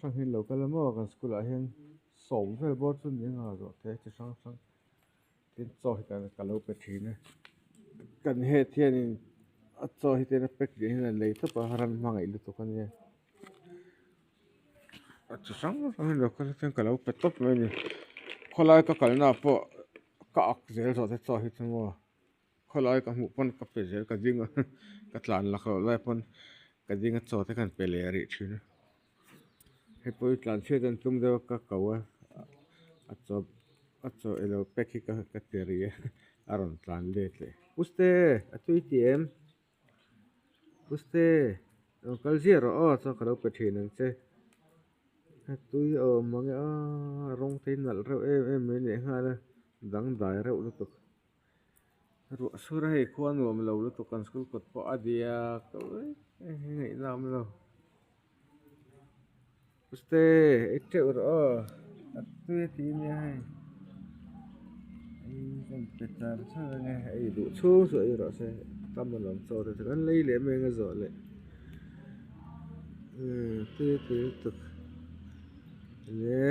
sang hin local mo kan school ah hian som vel bo chun ni nga ro te chi sang sang tin chaw hi kan lo pe thina kan he thian in a chaw hi te na pek ri hin lei to pa ran mangai lu to kan ye a chi sang sang hin local thian kan lo pe top mai ni kholai ka kalna po ka ak zel zo te chaw hi chumo kholai ka mu pon ka pe zel ka dinga ka tlan la kho lai pon ka dinga chaw te kan pe le ri thina he poi tlan che dan tum de ka kawa acho elo pekhi ka teria aron tlan le tle puste atui tm puste kal zero o cho kalo pe thin ang che atui o mang a rong tin nal ro em me ne ha la dang dai ro lu tu ru sura he khuan nuam lo lu tu kan school kot po adia ko ngai nam lo puste ette ur o atui ti ne hai kan petar sa nge ai du chu su ai ro se tam lom so de kan lei le me nga zo le te tu le